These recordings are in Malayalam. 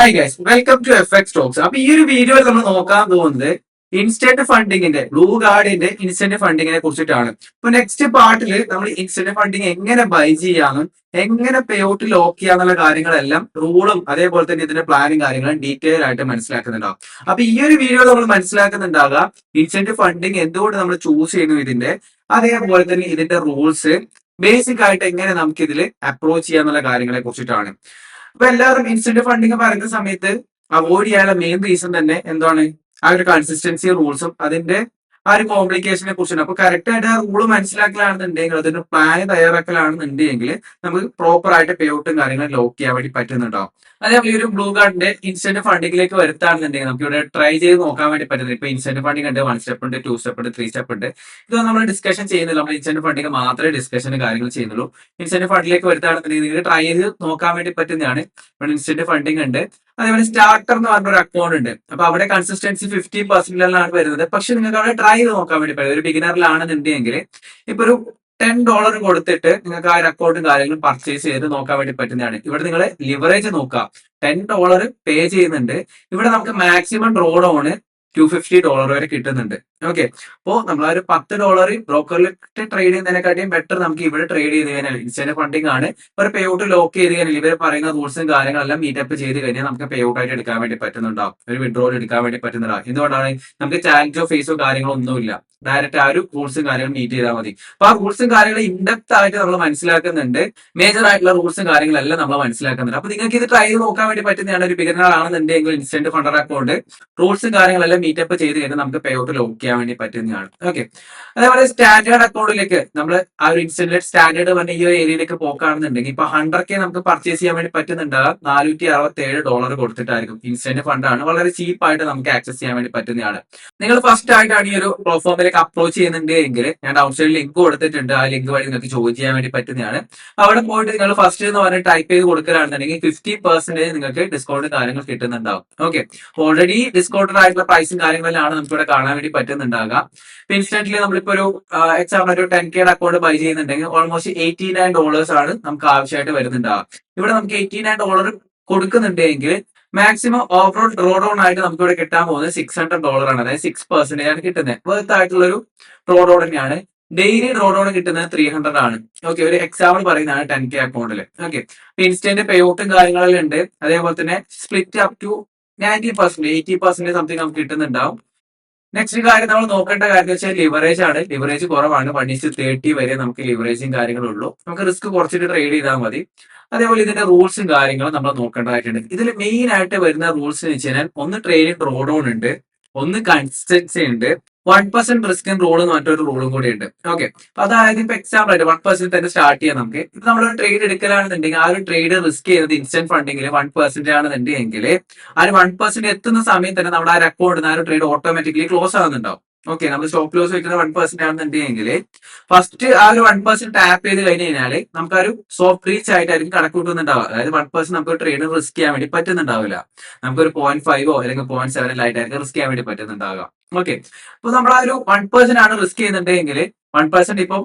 Hi guys, welcome to FX talks. അപ്പൊ ഈ ഒരു വീഡിയോയിൽ നമ്മൾ നോക്കാൻ പോകുന്നത് ഇൻസ്റ്റന്റ് ഫണ്ടിങ്ങിന്റെ ബ്ലൂ ഗാർഡിന്റെ ഇൻസ്റ്റന്റ് ഫണ്ടിങ്ങിനെ കുറിച്ചിട്ടാണ്. ഇപ്പൊ നെക്സ്റ്റ് പാർട്ടിൽ നമ്മൾ ഇൻസ്റ്റന്റ് ഫണ്ടിങ് എങ്ങനെ ബൈ ചെയ്യാനും എങ്ങനെ പേ ഔട്ട് ലോക്ക് ചെയ്യാന്നുള്ള കാര്യങ്ങളെല്ലാം റൂളും അതേപോലെ തന്നെ ഇതിന്റെ പ്ലാനും കാര്യങ്ങളും ഡീറ്റെയിൽ ആയിട്ട് മനസ്സിലാക്കുന്നുണ്ടാവും. അപ്പൊ ഈ ഒരു വീഡിയോ നമ്മൾ മനസ്സിലാക്കുന്നുണ്ടാകാം ഇൻസ്റ്റന്റ് ഫണ്ടിങ് എന്തുകൊണ്ട് നമ്മൾ ചൂസ് ചെയ്യുന്നു ഇതിന്റെ, അതേപോലെ തന്നെ ഇതിന്റെ റൂൾസ് ബേസിക് ആയിട്ട് എങ്ങനെ നമുക്ക് ഇതിൽ അപ്രോച്ച് ചെയ്യാന്നുള്ള കാര്യങ്ങളെ കുറിച്ചിട്ടാണ്. അപ്പൊ എല്ലാവരും ഇൻസ്റ്റന്റ് ഫണ്ടിങ് പറയുന്ന സമയത്ത് അവോയ്ഡ് ചെയ്യാനുള്ള മെയിൻ റീസൺ തന്നെ എന്താണ്, ആ ഒരു കൺസിസ്റ്റൻസി റൂൾസും അതിന്റെ ആ ഒരു കോംപ്ലിക്കേഷനെ കുറിച്ചാണ്. അപ്പൊ കറക്റ്റ് ആയിട്ട് ആ റൂള് മനസ്സിലാക്കലാണെന്നുണ്ടെങ്കിൽ അതിന്റെ പ്ലാൻ തയ്യാറാക്കലാണെന്നുണ്ടെങ്കിൽ നമുക്ക് പ്രോപ്പർ ആയിട്ട് പേ ഔട്ടും കാര്യങ്ങളും ലോക്ക് ചെയ്യാൻ വേണ്ടി പറ്റുന്നുണ്ടാവും. അതേപോലെ ഒരു ബ്ലൂ കാർഡിന്റെ ഇൻസ്റ്റന്റ് ഫണ്ടിങ്ങിലേക്ക് വരുത്താണെന്നുണ്ടെങ്കിൽ നമുക്ക് ഇവിടെ ട്രൈ ചെയ്ത് നോക്കാൻ വേണ്ടി പറ്റുന്നത്. ഇപ്പൊ ഇൻസ്റ്റന്റ് ഫണ്ടിങ് ഉണ്ട്, 1 സ്റ്റെപ്പ് ഉണ്ട്, 2 സ്റ്റെപ്പ് ഉണ്ട്, 3 സ്റ്റെപ്പ് ഉണ്ട്. ഇതൊന്നും നമ്മൾ ഡിസ്കഷൻ ചെയ്യുന്നില്ല. നമ്മൾ ഇൻസ്റ്റന്റ് ഫണ്ടിങ് മാത്രമേ ഡിസ്കഷൻ കാര്യങ്ങൾ ചെയ്യുന്നുള്ളൂ. ഇൻസ്റ്റന്റ് ഫണ്ടിലേക്ക് വരുത്താണെന്നുണ്ടെങ്കിൽ നിങ്ങൾക്ക് ട്രൈ ചെയ്ത് നോക്കാൻ വേണ്ടി പറ്റുന്നതാണ്. ഇവിടെ ഇൻസ്റ്റന്റ് ഫണ്ടിങ് ഉണ്ട്, അതേപോലെ സ്റ്റാർട്ടർ എന്ന് പറഞ്ഞ ഒരു അക്കൗണ്ട് ഉണ്ട്. അപ്പൊ അവിടെ കൺസിസ്റ്റൻസി 50% വരുന്നത്. പക്ഷെ നിങ്ങൾക്ക് അവിടെ ട്രൈ ചെയ്ത് നോക്കാൻ വേണ്ടി പറ്റും. ഒരു ബിഗിനറിലാണെന്നുണ്ടെങ്കിൽ ഇപ്പൊ ഒരു $10 കൊടുത്തിട്ട് നിങ്ങൾക്ക് ആ ഒരു അക്കൗണ്ടും കാര്യങ്ങളും പർച്ചേസ് ചെയ്ത് നോക്കാൻ വേണ്ടി പറ്റുന്നതാണ്. ഇവിടെ നിങ്ങൾ ലിവറേജ് നോക്കുക, $10 പേ ചെയ്യുന്നുണ്ട്. ഇവിടെ നമുക്ക് മാക്സിമം ഡ്രോ ഡൗൺ $250 വരെ കിട്ടുന്നുണ്ട്. ഓക്കെ, അപ്പോ നമ്മൾ ആ ഒരു $10 ബ്രോക്കറിലിട്ട് ട്രേഡ് ചെയ്യുന്നതിനെക്കാട്ടിയും ബെറ്റർ നമുക്ക് ഇവിടെ ട്രേഡ് ചെയ്ത് കഴിഞ്ഞാൽ ഇൻസ്റ്റന്റ് ഫണ്ടിങ് ആണ്. ഒരു പേ ഔട്ട് ലോക്ക് ചെയ്ത് കഴിഞ്ഞാൽ ഇവർ പറയുന്ന റൂൾസും കാര്യങ്ങളെല്ലാം മീറ്റപ്പ് ചെയ്ത് കഴിഞ്ഞാൽ നമുക്ക് പേ ഔട്ട് ആയിട്ട് എടുക്കാൻ വേണ്ടി പറ്റുന്നുണ്ടാവും, ഒരു വിഡ്രോൾ എടുക്കാൻ വേണ്ടി പറ്റുന്നുണ്ടാവും. എന്തുകൊണ്ടാണ്, നമുക്ക് ചാലഞ്ചോ ഫേസോ കാര്യങ്ങളോ ഒന്നുമില്ല. ഡയറക്റ്റ് ആ ഒരു റൂൾസും കാര്യങ്ങളും മീറ്റ് ചെയ്താൽ മതി. അപ്പൊ ആ റൂൾസും കാര്യങ്ങളും ഇൻഡെപ്ത് ആയിട്ട് നമ്മൾ മനസ്സിലാക്കുന്നുണ്ട്. മേജർ ആയിട്ടുള്ള റൂൾസും കാര്യങ്ങളെല്ലാം നമ്മൾ മനസ്സിലാക്കുന്നുണ്ട്. അപ്പൊ നിങ്ങൾക്ക് ഇത് ട്രൈ ചെയ്ത് നോക്കാൻ വേണ്ടി പറ്റുന്നതാണ്. ഒരു ബിഗിനർ ആണെന്നുണ്ടെങ്കിൽ ഇൻസ്റ്റന്റ് ഫണ്ടർ അക്കൗണ്ട് റൂൾസും കാര്യങ്ങളെല്ലാം മീറ്റപ്പ് ചെയ്ത് കഴിഞ്ഞാൽ നമുക്ക് പേ ഔട്ട് ലോക്ക് ചെയ്യാൻ വേണ്ടി പറ്റുന്നതാണ്. ഓക്കെ, അതേപോലെ സ്റ്റാൻഡേർഡ് അക്കൗണ്ടിലേക്ക് നമ്മൾ ആ ഒരു ഇൻസ്റ്റന്റ് സ്റ്റാൻഡേർഡ് പറഞ്ഞ ഈ ഒരു ഏരിയയിലേക്ക് പോക്കുകയാണെന്നുണ്ടെങ്കിൽ ഇപ്പൊ 100K നമുക്ക് പർച്ചേസ് ചെയ്യാൻ വേണ്ടി പറ്റുന്നുണ്ടാകും. $467 കൊടുത്തിട്ടായിരിക്കും. ഇൻസ്റ്റന്റ് ഫണ്ടാണ്, വളരെ ചീപ്പായിട്ട് നമുക്ക് ആക്സസ് ചെയ്യാൻ വേണ്ടി പറ്റുന്നതാണ്. നിങ്ങൾ ഫസ്റ്റ് ആയിട്ടാണ് ഈ ഒരു പ്ലാറ്റ്ഫോമിലേക്ക് അപ്രോച്ച് ചെയ്യുന്നുണ്ട് എങ്കിൽ ഞാൻ ഔട്ട് സൈഡ് ലിങ്ക് കൊടുത്തിട്ടുണ്ട്. ആ ലിങ്ക് വഴി നിങ്ങൾക്ക് ജോയിൻ ചെയ്യാൻ വേണ്ടി പറ്റുന്നതാണ്. അവിടെ പോയിട്ട് നിങ്ങൾ ഫസ്റ്റ് എന്ന് പറഞ്ഞ് ടൈപ്പ് ചെയ്ത് കൊടുക്കുകയാണെന്നുണ്ടെങ്കിൽ 50% നിങ്ങൾക്ക് ഡിസ്കൗണ്ട് കാര്യങ്ങൾ കിട്ടുന്നുണ്ടാവും. ഓക്കെ, ഓൾറെഡി ഡിസ്കൗണ്ടഡ് ആയിട്ടുള്ള പ്രൈസും കാര്യങ്ങളെല്ലാം നമുക്ക് ഇവിടെ കാണാൻ വേണ്ടി പറ്റുന്നുണ്ടാകുക. ഇപ്പൊ ഇൻസ്റ്റന്റ്ലി നമ്മളിപ്പോ ഒരു എക്സാമ്പിൾ ഒരു 10K അക്കൗണ്ട് ബൈ ചെയ്യുന്നുണ്ടെങ്കിൽ ഓൾമോസ്റ്റ് $89 ആണ് നമുക്ക് ആവശ്യമായിട്ട് വരുന്നുണ്ടാവുക. ഇവിടെ നമുക്ക് $89 കൊടുക്കുന്നുണ്ടെങ്കിൽ മാക്സിമം ഓവറോൾ ഡ്രോ ഡൗൺ ആയിട്ട് നമുക്ക് ഇവിടെ കിട്ടാൻ പോകുന്നത് $600 ആണ്. അതായത് 6% ആണ് കിട്ടുന്നത്. വർത്ത് ആയിട്ടുള്ള ഒരു ഡ്രോ ഡൗൺ തന്നെയാണ്. ഡെയിലി ഡ്രോ ഡൗൺ കിട്ടുന്നത് 300 ആണ്. ഓക്കെ, ഒരു എക്സാമ്പിൾ പറയുന്നതാണ് 10K അക്കൗണ്ടിൽ. ഓക്കെ, ഇൻസ്റ്റന്റ് പേ ഔട്ടും കാര്യങ്ങളെല്ലാം ഉണ്ട്. അതേപോലെ തന്നെ സ്പ്ലിറ്റ് അപ് ടു 90%, 80% സംതിങ് നമുക്ക് കിട്ടുന്നുണ്ടാവും. നെക്സ്റ്റ് കാര്യം നമ്മൾ നോക്കേണ്ട കാര്യം വെച്ചാൽ ലിവറേജ് ആണ്. ലിവറേജ് കുറവാണ്, 1:30 വരെ നമുക്ക് ലിവറേജും കാര്യങ്ങളുള്ളൂ. നമുക്ക് റിസ്ക് കുറച്ചിട്ട് ട്രേഡ് ചെയ്താൽ മതി. അതേപോലെ ഇതിന്റെ റൂൾസും കാര്യങ്ങളും നമ്മൾ നോക്കേണ്ടതായിട്ടുണ്ട്. ഇതിൽ മെയിൻ ആയിട്ട് വരുന്ന റൂൾസ് എന്ന് വെച്ച് കഴിഞ്ഞാൽ ഒന്ന് ട്രേഡിംഗ് ഡ്രോ ഡൗൺ ഉണ്ട്, ഒന്ന് കൺസിസ്റ്റൻസി ഉണ്ട്, 1% റിസ്ക് ആൻഡ് റൂൾ എന്ന് മറ്റൊരു റൂളും കൂടി ഉണ്ട്. ഓക്കെ, അപ്പൊ അതായത് ഇപ്പൊ എക്സാമ്പിൾ ആയിട്ട് 1% തന്നെ സ്റ്റാർട്ട് ചെയ്യാം. നമുക്ക് ഇപ്പൊ നമ്മളൊരു ട്രേഡ് എടുക്കലാണെന്നുണ്ടെങ്കിൽ ആ ഒരു ട്രേഡ് റിസ്ക് ചെയ്യുന്നത് ഇൻസ്റ്റന്റ് ഫണ്ടിങ്ങിൽ 1% ആണെന്നുണ്ടെങ്കിൽ ആ ഒരു 1% എത്തുന്ന സമയത്ത് തന്നെ നമ്മുടെ ആ ഒരു അക്കൗണ്ട് ആ ഒരു ട്രേഡ് ഓട്ടോമാറ്റിക്കലി ക്ലോസ് ആകുന്നുണ്ടാവും. ഓക്കെ, നമ്മൾ സ്റ്റോപ്പ് ലോസ് വെക്കുന്ന 1% ആണെന്നുണ്ടെങ്കിൽ ഫസ്റ്റ് ആ ഒരു 1% ടാപ്പ് ചെയ്ത് കഴിഞ്ഞ് കഴിഞ്ഞാൽ നമുക്ക് ആ ഒരു സോഫ്റ്റ് റീച്ച് ആയിട്ടായിരിക്കും കണക്ക് കൂട്ടുന്നുണ്ടാവുക. അതായത് 1% നമുക്ക് ട്രേഡ് റിസ്ക് ചെയ്യാൻ വേണ്ടി പറ്റുന്നുണ്ടാവില്ല. നമുക്കൊരു 0.5 അല്ലെങ്കിൽ 0.7 ആയിട്ടായിരിക്കും റിസ്ക് ചെയ്യാൻ വേണ്ടി പറ്റുന്നുണ്ടാവുക. ഓക്കെ, അപ്പൊ നമ്മൾ ആ ഒരു 1% ആണ് റിസ്ക് ചെയ്യുന്നുണ്ടെങ്കിൽ 1% ഇപ്പം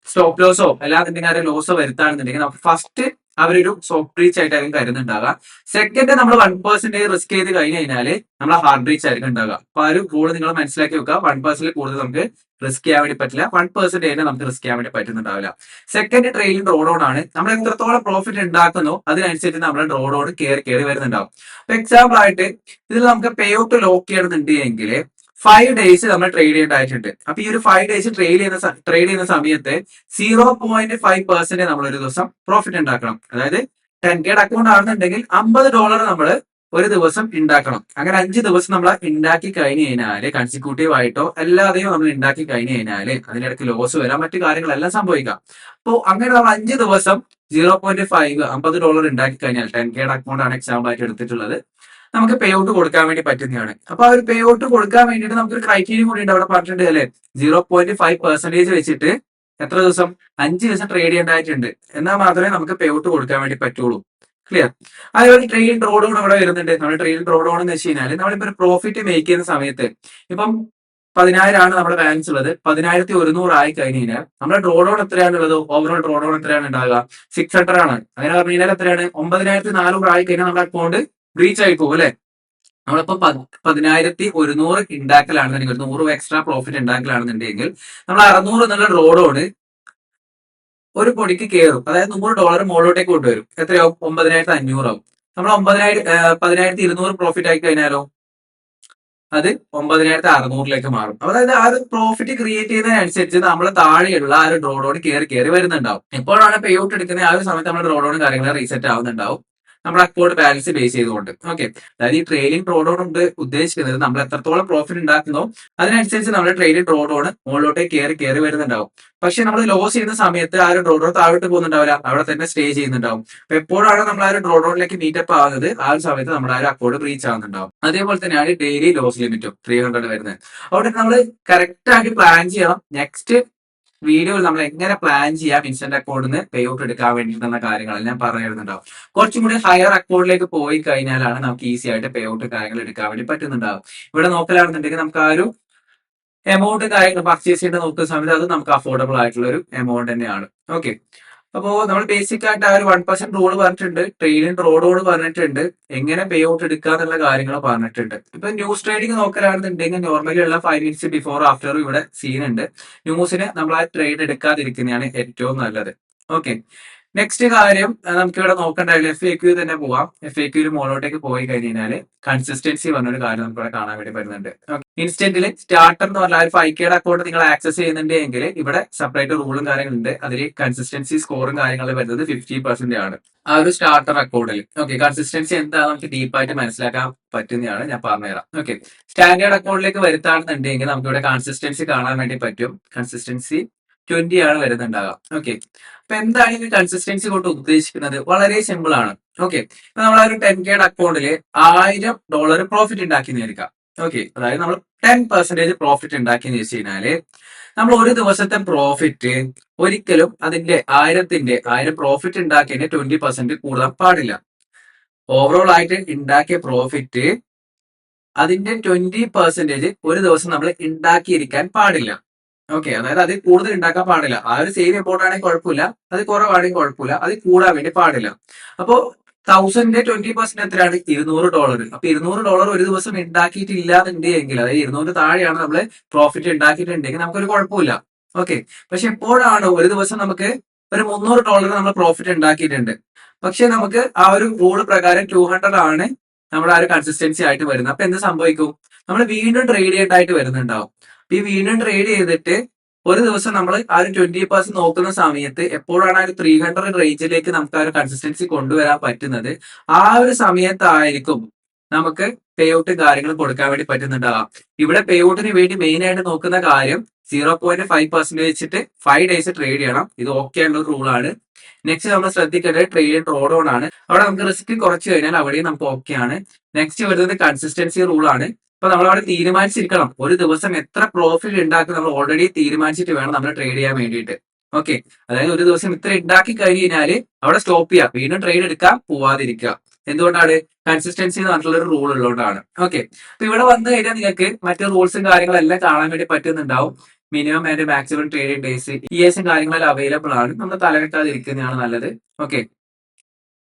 സ്റ്റോപ്പ് ലോസോ അല്ലാന്നുണ്ടെങ്കിൽ ലോസോ വരുത്താണെന്നുണ്ടെങ്കിൽ നമുക്ക് ഫസ്റ്റ് അവരൊരു സോഫ്റ്റ് റീച്ച് ആയിട്ടായിരിക്കും കരുതുന്നുണ്ടാവുക. സെക്കൻഡ് നമ്മൾ 1% റിസ്ക് ചെയ്ത് കഴിഞ്ഞ് കഴിഞ്ഞാൽ നമ്മൾ ഹാർഡ് റീച്ച് ആയിരിക്കും ഉണ്ടാവുക. അപ്പൊ ആ ഒരു റൂൾ നിങ്ങൾ മനസ്സിലാക്കി വെക്കുക. 1% കൂടുതൽ നമുക്ക് റിസ്ക് ചെയ്യാൻ വേണ്ടി പറ്റില്ല, 1% തന്നെ നമുക്ക് റിസ്ക് ചെയ്യാൻ വേണ്ടി പറ്റുന്നുണ്ടാവില്ല. സെക്കൻഡ് ട്രെയിലിംഗ് ഡ്രോ ഡൗൺ ആണ്. നമ്മൾ എത്രത്തോളം പ്രോഫിറ്റ് ഉണ്ടാക്കുന്നോ അതിനനുസരിച്ച് നമ്മുടെ ഡ്രോ ഡൗൺ കയറി വരുന്നുണ്ടാവും. അപ്പൊ എക്സാമ്പിൾ ആയിട്ട് ഇതിൽ നമുക്ക് പേ ഔട്ട് ലോക്ക് ചെയ്യണമെന്നുണ്ടെങ്കിൽ 5 ഡേയ്സ് നമ്മൾ ട്രേഡ് ചെയ്യേണ്ടതായിട്ടുണ്ട്. അപ്പൊ ഈ ഒരു 5 ഡേയ്സ് ട്രേഡ് ചെയ്യുന്ന സമയത്ത് 0.5% നമ്മൾ ഒരു ദിവസം പ്രോഫിറ്റ് ഉണ്ടാക്കണം. അതായത് 10K അക്കൗണ്ട് ആണെന്നുണ്ടെങ്കിൽ $50 നമ്മൾ ഒരു ദിവസം ഉണ്ടാക്കണം. അങ്ങനെ 5 ദിവസം നമ്മൾ ഉണ്ടാക്കി കഴിഞ്ഞ് കഴിഞ്ഞാല് കൺസിക്യൂട്ടീവ് ആയിട്ടോ അല്ലാതെയോ നമ്മൾ ഉണ്ടാക്കി കഴിഞ്ഞ് കഴിഞ്ഞാല് അതിനിടയ്ക്ക് ലോസ് വരാം, മറ്റു കാര്യങ്ങളെല്ലാം സംഭവിക്കാം. അപ്പോൾ അങ്ങനെ നമ്മൾ 5 ദിവസം 0.5 $50 ഉണ്ടാക്കി കഴിഞ്ഞാൽ 10K അക്കൗണ്ട് ആണ് എക്സാമ്പിൾ ആയിട്ട് എടുത്തിട്ടുള്ളത്, നമുക്ക് പേ ഔട്ട് കൊടുക്കാൻ വേണ്ടി പറ്റുന്നതാണ്. അപ്പൊ ആ ഒരു പേ ഔട്ട് കൊടുക്കാൻ വേണ്ടിയിട്ട് നമുക്കൊരു ക്രൈറ്റീരിയ കൂടി ഉണ്ട്. അവിടെ പറഞ്ഞിട്ടുണ്ട് അല്ലെ, 0.5% വെച്ചിട്ട് എത്ര ദിവസം, 5 ദിവസം ട്രേഡ് ചെയ്യേണ്ടതായിട്ടുണ്ട്. എന്നാൽ മാത്രമേ നമുക്ക് പേ ഔട്ട് കൊടുക്കാൻ വേണ്ടി പറ്റുള്ളൂ. ക്ലിയർ. അതേപോലെ ട്രെയിൻ ഡ്രോ ഡൗൺ അവിടെ വരുന്നുണ്ട്. നമ്മുടെ ട്രെയിൻ ഡ്രോ ഡൗൺ എന്ന് വെച്ച് കഴിഞ്ഞാൽ നമ്മളിപ്പോ ഒരു പ്രോഫിറ്റ് മേക്ക് ചെയ്യുന്ന സമയത്ത് ഇപ്പം 10,000 ആണ് നമ്മുടെ ബാലൻസ് ഉള്ളത്. 10,100 ആയി കഴിഞ്ഞ് കഴിഞ്ഞാൽ നമ്മുടെ ഡ്രോ ഡൗൺ എത്രയാണുള്ളത്, ഓവറോൾ ഡ്രോ ഡൗൺ എത്രയാണ് ഉണ്ടാകുക, 600 ആണ്. അങ്ങനെ പറഞ്ഞു കഴിഞ്ഞാൽ എത്രയാണ്, 9,400 ആയി കഴിഞ്ഞാൽ നമ്മുടെ അക്കൗണ്ട് ബ്രീച്ച് ആയി പോകും അല്ലെ. നമ്മളിപ്പോ 10,100 ഉണ്ടാക്കലാണെന്നുണ്ടെങ്കിൽ 100 എക്സ്ട്രാ പ്രോഫിറ്റ് ഉണ്ടാക്കലാണെന്നുണ്ടെങ്കിൽ നമ്മൾ 600 എന്നുള്ള റോഡോട് ഒരു പൊടിക്ക് കയറും. അതായത് $100 മുകളിലോട്ടേക്ക് കൊണ്ടുവരും. എത്രയാവും? 9,500 ആവും. നമ്മൾ 10,200 പ്രോഫിറ്റ് ആയി കഴിഞ്ഞാലോ അത് 9,600 മാറും. അതായത് ആ ഒരു പ്രോഫിറ്റ് ക്രിയേറ്റ് ചെയ്യുന്നതിനനുസരിച്ച് നമ്മൾ താഴെയുള്ള ആ ഒരു ഡ്രോഡോൺ കയറി വരുന്നുണ്ടാവും. എപ്പോഴാണ് പേ ഔട്ട് എടുക്കുന്നത് ആ ഒരു സമയത്ത് നമ്മുടെ ഡ്രോഡോൺ കാര്യങ്ങൾ റീസെറ്റ് ആവുന്നുണ്ടാവും, നമ്മുടെ അക്കൗണ്ട് ബാലൻസ് ബേസ് ചെയ്തുകൊണ്ട്. ഓക്കെ, അതായത് ഈ ട്രെയിലിംഗ് ഡ്രോഡോൺ കൊണ്ട് ഉദ്ദേശിക്കുന്നത് നമ്മൾ എത്രത്തോളം പ്രോഫിറ്റ് ഉണ്ടാക്കുന്നോ അതിനനുസരിച്ച് നമ്മുടെ ട്രെയിലിംഗ് ഡ്രോഡോൺ മുകളിലോട്ടേക്ക് കയറി വരുന്നുണ്ടാവും. പക്ഷെ നമ്മൾ ലോസ് ചെയ്യുന്ന സമയത്ത് ആ ഒരു ഡ്രോഡോൺ താഴോട്ട് പോകുന്നുണ്ടാവില്ല, അവിടെ തന്നെ സ്റ്റേ ചെയ്യുന്നുണ്ടാവും. അപ്പൊ എപ്പോഴാണ് നമ്മൾ ആ ഒരു ഡ്രോഡോണിലേക്ക് മീറ്റപ്പ് ആകുന്നത് ആ ഒരു സമയത്ത് നമ്മുടെ ആ ഒരു അക്കൗണ്ട് റീച്ച് ആവുന്നുണ്ടാവും. അതേപോലെ തന്നെയാണ് ഡെയിലി ലോസ് ലിമിറ്റും 300 വരുന്നത്. അവിടെ നമ്മൾ കറക്റ്റ് ആയിട്ട് പ്ലാൻ ചെയ്യണം. നെക്സ്റ്റ് വീഡിയോയിൽ നമ്മൾ എങ്ങനെ പ്ലാൻ ചെയ്യാം ഇൻസ്റ്റന്റ് അക്കൗണ്ടിൽ പേ ഔട്ട് എടുക്കാൻ വേണ്ടിയിട്ടുള്ള കാര്യങ്ങൾ ഞാൻ പറഞ്ഞു തരുന്നുണ്ടാവും. കുറച്ചും കൂടി ഹയർ അക്കൗണ്ടിലേക്ക് പോയി കഴിഞ്ഞാലാണ് നമുക്ക് ഈസി ആയിട്ട് പേ ഔട്ട് കാര്യങ്ങൾ എടുക്കാൻ വേണ്ടി പറ്റുന്നുണ്ടാവും. ഇവിടെ നോക്കലാണെന്നുണ്ടെങ്കിൽ നമുക്ക് ആ ഒരു എമൗണ്ട് കാര്യങ്ങൾ പർച്ചേസ് ചെയ്യേണ്ട നോക്കുന്ന സമയത്ത് അത് നമുക്ക് അഫോർഡബിൾ ആയിട്ടുള്ള ഒരു എമൗണ്ട് തന്നെയാണ്. ഓക്കെ, അപ്പോ നമ്മൾ ബേസിക് ആയിട്ട് ആ ഒരു 1% റൂൾ പറഞ്ഞിട്ടുണ്ട്, ട്രെയിലിംഗ് റോഡോട് പറഞ്ഞിട്ടുണ്ട്, എങ്ങനെ പേ ഔട്ട് എടുക്കുക എന്നുള്ള കാര്യങ്ങൾ പറഞ്ഞിട്ടുണ്ട്. ഇപ്പൊ ന്യൂസ് ട്രേഡിംഗ് നോക്കലാണെന്നുണ്ടെങ്കിൽ നോർമലി ഉള്ള 5 മിനിറ്റ്സ് ബിഫോർ ആഫ്റ്ററും ഇവിടെ സീൻ ഉണ്ട്. ന്യൂസിന് നമ്മൾ ആ ട്രേഡ് എടുക്കാതിരിക്കുന്നതാണ് ഏറ്റവും നല്ലത്. ഓക്കെ, നെക്സ്റ്റ് കാര്യം നമുക്ക് ഇവിടെ നോക്കേണ്ടത് FAQ തന്നെ പോവാം. FAQ മുകളിലോട്ടേക്ക് പോയി കഴിഞ്ഞാല് കൺസിസ്റ്റൻസി പറഞ്ഞൊരു കാര്യം നമുക്ക് ഇവിടെ കാണാൻ വേണ്ടി വരുന്നുണ്ട്. ഇൻസ്റ്റന്റിൽ സ്റ്റാർട്ടർ എന്ന് പറഞ്ഞാൽ 5K അക്കൗണ്ട് നിങ്ങൾ ആക്സസ് ചെയ്യുന്നുണ്ടെങ്കിൽ ഇവിടെ സെപ്പറേറ്റ് റൂളും കാര്യങ്ങളുണ്ട്. അതിൽ കൺസിസ്റ്റൻസി സ്കോറും കാര്യങ്ങളും വരുന്നത് 50% ആണ് ആ ഒരു സ്റ്റാർട്ടർ അക്കൗണ്ടിൽ. ഓക്കെ, കൺസിസ്റ്റൻസി എന്താ നമുക്ക് ഡീപ്പായിട്ട് മനസ്സിലാക്കാൻ പറ്റുന്നതാണ്, ഞാൻ പറഞ്ഞുതരാം. ഓക്കെ, സ്റ്റാൻഡേർഡ് അക്കൗണ്ടിലേക്ക് വരുത്താണെന്നുണ്ടെങ്കിൽ നമുക്ക് ഇവിടെ കൺസിസ്റ്റൻസി കാണാൻ വേണ്ടി പറ്റും. കൺസിസ്റ്റൻസി 20 ആണ് വരുന്നുണ്ടാകുക. ഓക്കെ, അപ്പൊ എന്താണ് ഈ കൺസിസ്റ്റൻസി കൊണ്ട് ഉദ്ദേശിക്കുന്നത്? വളരെ സിമ്പിൾ ആണ്. ഓക്കെ, ഇപ്പൊ നമ്മൾ ആ ഒരു 10K അക്കൗണ്ടിൽ $1000 പ്രോഫിറ്റ് ഉണ്ടാക്കി നേരിക്കാം. ഓക്കെ, അതായത് നമ്മൾ 10% പ്രോഫിറ്റ് ഉണ്ടാക്കിയെന്ന് വെച്ച് കഴിഞ്ഞാല് നമ്മൾ ഒരു ദിവസത്തെ പ്രോഫിറ്റ് ഒരിക്കലും അതിന്റെ 1000 പ്രോഫിറ്റ് ഉണ്ടാക്കിയതിന്റെ 20% കൂടാൻ പാടില്ല. ഓവറോൾ ആയിട്ട് ഉണ്ടാക്കിയ പ്രോഫിറ്റ് അതിന്റെ 20% ഒരു ദിവസം നമ്മൾ ഉണ്ടാക്കിയിരിക്കാൻ പാടില്ല. ഓക്കെ, അതായത് അതിൽ കൂടുതൽ ഉണ്ടാക്കാൻ പാടില്ല. ആ ഒരു സെയിം എമൗണ്ട് ആണെങ്കിൽ കുഴപ്പമില്ല, അത് കുറവാണെങ്കിൽ കുഴപ്പമില്ല, അത് കൂടാൻ വേണ്ടി പാടില്ല. അപ്പോ 1000ന്റെ 20% എത്രയാണ്? $200. അപ്പൊ $200 ഒരു ദിവസം ഉണ്ടാക്കിയിട്ടില്ല എന്നുണ്ടെങ്കിൽ, അതായത് 200 താഴെയാണ് നമ്മൾ പ്രോഫിറ്റ് ഉണ്ടാക്കിയിട്ടുണ്ടെങ്കിൽ നമുക്കൊരു കുഴപ്പമില്ല. ഓക്കെ, പക്ഷെ എപ്പോഴാണ് ഒരു ദിവസം നമുക്ക് ഒരു $300 നമ്മൾ പ്രോഫിറ്റ് ഉണ്ടാക്കിയിട്ടുണ്ട്, പക്ഷെ നമുക്ക് ആ ഒരു റൂൾ പ്രകാരം 200 ആണ് നമ്മുടെ ആ ഒരു കൺസിസ്റ്റൻസി ആയിട്ട് വരുന്നത്. അപ്പൊ എന്ത് സംഭവിക്കും? നമ്മൾ വീണ്ടും ട്രേഡ് ചെയ്യേണ്ടതായിട്ട് വരുന്നുണ്ടാവും. ഈ വീണ്ടും ട്രേഡ് ചെയ്തിട്ട് ഒരു ദിവസം നമ്മൾ ആ ഒരു 20% നോക്കുന്ന സമയത്ത് എപ്പോഴാണ് ആ ഒരു 300 റേഞ്ചിലേക്ക് നമുക്ക് ആ ഒരു കൺസിസ്റ്റൻസി കൊണ്ടുവരാൻ പറ്റുന്നത്, ആ ഒരു സമയത്തായിരിക്കും നമുക്ക് പേ ഔട്ട് കാര്യങ്ങൾ കൊടുക്കാൻ വേണ്ടി പറ്റുന്നുണ്ടാവാം. ഇവിടെ പേ ഔട്ടിന് വേണ്ടി മെയിൻ ആയിട്ട് നോക്കുന്ന കാര്യം 0.5% വെച്ചിട്ട് 5 ഡേയ്സ് ട്രേഡ് ചെയ്യണം. ഇത് ഓക്കെ ആയിട്ടുള്ള ഒരു റൂളാണ്. നെക്സ്റ്റ് നമ്മൾ ശ്രദ്ധിക്കേണ്ടത് ട്രേഡ് ഡ്രോഡ് ഓൺ ആണ്. അവിടെ നമുക്ക് റിസ്ക് കുറച്ച് കഴിഞ്ഞാൽ അവിടെയും നമുക്ക് ഓക്കെ ആണ്. നെക്സ്റ്റ് വരുന്നത് കൺസിസ്റ്റൻസി റൂളാണ്. അപ്പൊ നമ്മൾ അവിടെ തീരുമാനിച്ചിരിക്കണം ഒരു ദിവസം എത്ര പ്രോഫിറ്റ് ഉണ്ടാക്കും, നമ്മൾ ഓൾറെഡി തീരുമാനിച്ചിട്ട് വേണം നമ്മൾ ട്രേഡ് ചെയ്യാൻ വേണ്ടിയിട്ട്. ഓക്കെ, അതായത് ഒരു ദിവസം ഇത്ര ഉണ്ടാക്കി കഴിഞ്ഞാല് അവിടെ സ്റ്റോപ്പ് ചെയ്യുക, വീണ്ടും ട്രേഡ് എടുക്കാൻ പോവാതിരിക്കുക. എന്തുകൊണ്ടാണ്? കൺസിസ്റ്റൻസി എന്ന് പറഞ്ഞിട്ടുള്ള ഒരു റൂൾ ഉള്ളതുകൊണ്ടാണ്. ഓക്കെ, അപ്പൊ ഇവിടെ വന്നു കഴിഞ്ഞാൽ നിങ്ങൾക്ക് മറ്റു റൂൾസും കാര്യങ്ങളെല്ലാം കാണാൻ വേണ്ടി പറ്റുന്നുണ്ടാവും. Minimum and maximum trading days ഇയേഴ്സും കാര്യങ്ങളെല്ലാം അവൈലബിൾ ആണ്. നമ്മൾ തലകെട്ടാതിരിക്കുന്നതാണ് നല്ലത്. ഓക്കെ,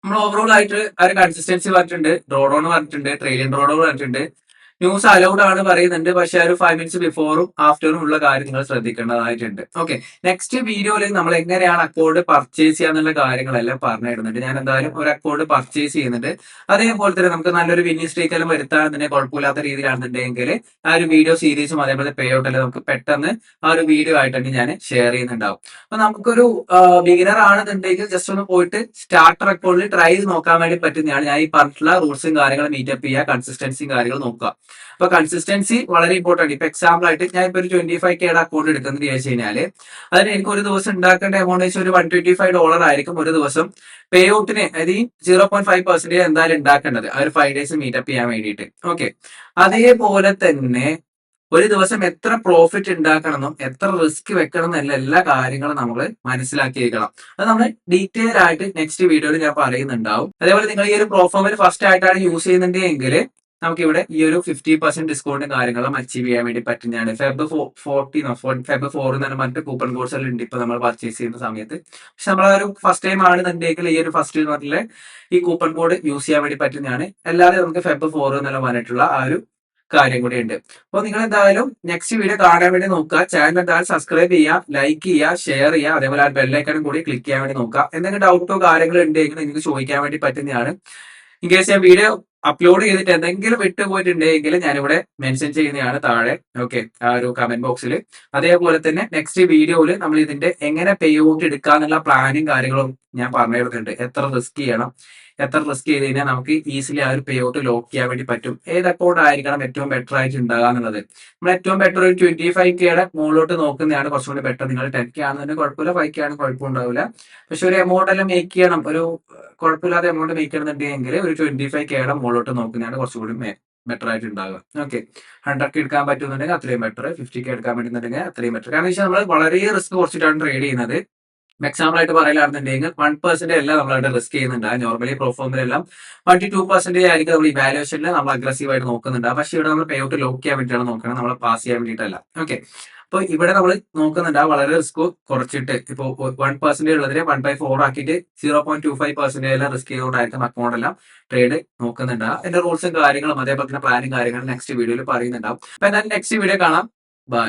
നമ്മൾ ഓവറോൾ ആയിട്ട് ആ ഒരു കൺസിസ്റ്റൻസി പറഞ്ഞിട്ടുണ്ട്, ഡ്രോഡോൺ പറഞ്ഞിട്ടുണ്ട്, ട്രെയിലിംഗ് ഡ്രോഡോൺ പറഞ്ഞിട്ടുണ്ട്, ന്യൂസ് അലൗഡ് ആണ് പറയുന്നുണ്ട്. പക്ഷെ ഒരു 5 മിനിറ്റ്സ് ബിഫോറും ആഫ്റ്ററും ഉള്ള കാര്യം നിങ്ങൾ ശ്രദ്ധിക്കേണ്ടതായിട്ടുണ്ട്. ഓക്കെ, നെക്സ്റ്റ് വീഡിയോയിൽ നമ്മൾ എങ്ങനെയാണ് അക്കൗണ്ട് പർച്ചേസ് ചെയ്യാന്നുള്ള കാര്യങ്ങളെല്ലാം പറഞ്ഞു തരുന്നുണ്ട്. ഞാൻ എന്തായാലും ഒരു അക്കൗണ്ട് പർച്ചേസ് ചെയ്യുന്നുണ്ട്. അതേപോലെ തന്നെ നമുക്ക് നല്ലൊരു വിന്നിംഗ് സ്ട്രീക്ക് എല്ലാം വരുത്താണെന്നുണ്ടെങ്കിൽ കുഴപ്പമില്ലാത്ത രീതിയിലാണെന്നുണ്ടെങ്കിൽ ആ ഒരു വീഡിയോ സീരീസും അതേപോലെ പേ ഔട്ട് എല്ലാം നമുക്ക് പെട്ടെന്ന് ആ ഒരു വീഡിയോ ആയിട്ട് ഞാൻ ഷെയർ ചെയ്യുന്നുണ്ടാവും. അപ്പൊ നമുക്കൊരു ബിഗിനർ ആണെന്നുണ്ടെങ്കിൽ ജസ്റ്റ് ഒന്ന് പോയിട്ട് സ്റ്റാർട്ടർ അക്കൗണ്ടിൽ ട്രൈ ചെയ്ത് നോക്കാൻ വേണ്ടി പറ്റുന്നതാണ്. ഞാൻ ഈ പറഞ്ഞിട്ടുള്ള റൂൾസും കാര്യങ്ങളും മീറ്റപ്പ് ചെയ്യുക, കൺസിസ്റ്റൻസിയും കാര്യങ്ങളും നോക്കുക. അപ്പൊ കൺസിസ്റ്റൻസി വളരെ ഇമ്പോർട്ടന്റ്. ഇപ്പൊ എക്സാമ്പിൾ ആയിട്ട് ഞാൻ ഇപ്പൊ ഒരു 25K അക്കൗണ്ട് എടുക്കുന്നത് ചോദിച്ചു കഴിഞ്ഞാല് അതിന് എനിക്ക് ഒരു ദിവസം ഉണ്ടാക്കേണ്ട എമൗണ്ട് വെച്ചാൽ ഒരു $125 ആയിരിക്കും ഒരു ദിവസം. പേ ഔട്ടിന് അതായത് 0.5% എന്തായാലും ഉണ്ടാക്കേണ്ടത് ആ ഒരു 5 ഡേയ്സ് മീറ്റപ്പ് ചെയ്യാൻ വേണ്ടിയിട്ട്. ഓക്കെ, അതേപോലെ തന്നെ ഒരു ദിവസം എത്ര പ്രോഫിറ്റ് ഉണ്ടാക്കണമെന്നും എത്ര റിസ്ക് വെക്കണം എന്നുള്ള എല്ലാ കാര്യങ്ങളും നമ്മൾ മനസ്സിലാക്കിയിരിക്കണം. അത് നമ്മൾ ഡീറ്റെയിൽ ആയിട്ട് നെക്സ്റ്റ് വീഡിയോയിൽ ഞാൻ പറയുന്നുണ്ടാവും. അതേപോലെ നിങ്ങൾ ഈ ഒരു പ്രോഫോമിൽ ഫസ്റ്റ് ആയിട്ടാണ് യൂസ് ചെയ്യുന്നുണ്ടെങ്കിൽ നമുക്കിവിടെ ഈ ഒരു 50% ഡിസ്കൗണ്ടും കാര്യങ്ങളും അച്ചീവ് ചെയ്യാൻ വേണ്ടി പറ്റുന്നതാണ്. Feb 4 എന്ന് പറഞ്ഞിട്ട് കൂപ്പൺ കോഡ്സ് എല്ലാം ഉണ്ട് ഇപ്പൊ നമ്മൾ പർച്ചേസ് ചെയ്യുന്ന സമയത്ത്. പക്ഷെ നമ്മൾ ഒരു ഫസ്റ്റ് ടൈം ആണെന്നുണ്ടെങ്കിൽ ഈ ഒരു ഫസ്റ്റ് പറഞ്ഞിട്ടുള്ള ഈ കൂപ്പൺ കോഡ് യൂസ് ചെയ്യാൻ വേണ്ടി പറ്റുന്നതാണ്. അല്ലാതെ നമുക്ക് Feb 4 എന്നെല്ലാം പറഞ്ഞിട്ടുള്ള ആ ഒരു കാര്യം കൂടി ഉണ്ട്. അപ്പോൾ നിങ്ങൾ എന്തായാലും നെക്സ്റ്റ് വീഡിയോ കാണാൻ വേണ്ടി നോക്കുക. ചാനൽ എന്തായാലും സബ്സ്ക്രൈബ് ചെയ്യുക, ലൈക്ക് ചെയ്യുക, ഷെയർ ചെയ്യുക, അതേപോലെ ആ ബെല്ലൈക്കണും കൂടി ക്ലിക്ക് ചെയ്യാൻ വേണ്ടി നോക്കുക. എന്തെങ്കിലും ഡൗട്ടോ കാര്യങ്ങളോ ഉണ്ടെങ്കിൽ നിങ്ങൾക്ക് ചോദിക്കാൻ വേണ്ടി പറ്റുന്നതാണ്. ഇൻ കേസ് ഞാൻ വീഡിയോ അപ്ലോഡ് ചെയ്തിട്ട് എന്തെങ്കിലും വിട്ടുപോയിട്ടുണ്ടെങ്കിൽ ഞാനിവിടെ മെൻഷൻ ചെയ്യുന്നതാണ് താഴെ. ഓക്കെ, ആ ഒരു കമന്റ് ബോക്സിൽ. അതേപോലെ തന്നെ നെക്സ്റ്റ് വീഡിയോയിൽ നമ്മൾ ഇതിന്റെ എങ്ങനെ പേ ഔട്ട് എടുക്കാന്നുള്ള പ്ലാനും കാര്യങ്ങളും ഞാൻ പറഞ്ഞു തരുന്നുണ്ട്. എത്ര റിസ്ക് ചെയ്യണം, എത്ര റിസ്ക് ചെയ്ത് കഴിഞ്ഞാൽ നമുക്ക് ഈസിലി ആ ഒരു പേ ഔട്ട് ലോക്ക് ചെയ്യാൻ വേണ്ടി പറ്റും, ഏത് അക്കൗണ്ട് ആയിരിക്കണം ഏറ്റവും ബെറ്റർ ആയിട്ട് ഉണ്ടാകുക എന്നുള്ളത്. നമ്മൾ ഏറ്റവും ബെറ്റർ ഒരു 25K മുകളിലോട്ട് നോക്കുന്നതാണ് കുറച്ചുകൂടി ബെറ്റർ. നിങ്ങൾ 10K ആണെന്നുണ്ടെങ്കിൽ കുഴപ്പമില്ല, 5K ആണെങ്കിൽ കുഴപ്പമുണ്ടാവില്ല. പക്ഷെ ഒരു എമൗണ്ട് എല്ലാം മേക്ക് ചെയ്യണം, ഒരു കുഴപ്പമില്ലാതെ എമൗണ്ട് മേക്ക് ചെയ്യണമെന്നുണ്ടെങ്കിൽ ഒരു 25K മുകളിലോട്ട് നോക്കുന്നതാണ് കുറച്ചുകൂടി ബെറ്റർ ആയിട്ട് ഉണ്ടാകുക. ഓക്കെ, 100K എടുക്കാൻ പറ്റുന്നുണ്ടെങ്കിൽ അത്രയും ബെറ്റർ, 50K എടുക്കാൻ പറ്റുന്നുണ്ടെങ്കിൽ അത്രയും ബെറ്റർ. കാരണം വെച്ചാൽ നമ്മൾ വളരെ റിസ്ക് കുറച്ചിട്ടാണ് ട്രേഡ് ചെയ്യുന്നത്. എക്സാമ്പിൾ ആയിട്ട് പറയുകയാണെന്നുണ്ടെങ്കിൽ 1% അല്ല നമ്മളവിടെ റിസ്ക് ചെയ്യുന്നുണ്ട്. നോർമലി പ്രോഫോമിലെല്ലാം 1 to 2% ആയിരിക്കും നമ്മൾ ഇവാലുവേഷനിൽ നമ്മൾ അഗ്രസീവ് ആയിട്ട് നോക്കുന്നുണ്ട്. പക്ഷെ ഇവിടെ നമ്മൾ പേ ഔട്ട് ലോക്ക് ചെയ്യാൻ വേണ്ടിയിട്ടാണ് നോക്കുന്നത്, നമ്മൾ പാസ് ചെയ്യാൻ വേണ്ടിയിട്ടല്ല. ഓക്കെ, അപ്പൊ ഇവിടെ നമ്മൾ നോക്കുന്നുണ്ട് വളരെ റിസ്ക് കുറച്ചിട്ട് ഇപ്പൊ 1% ഉള്ളതിനെ 1/4 ആക്കിയിട്ട് 0.25% റിസ്ക് ചെയ്തുകൊണ്ടായിരിക്കും അക്കൗണ്ട് എല്ലാം ട്രേഡ് നോക്കുന്നുണ്ട്. എന്റെ റൂൾസും കാര്യങ്ങളും അതേപോലെ തന്നെ പ്ലാനും കാര്യങ്ങളും നെക്സ്റ്റ് വീഡിയോയിൽ പറയുന്നുണ്ടാവും. അപ്പൊ എന്തായാലും നെക്സ്റ്റ് വീഡിയോ കാണാം. ബൈ.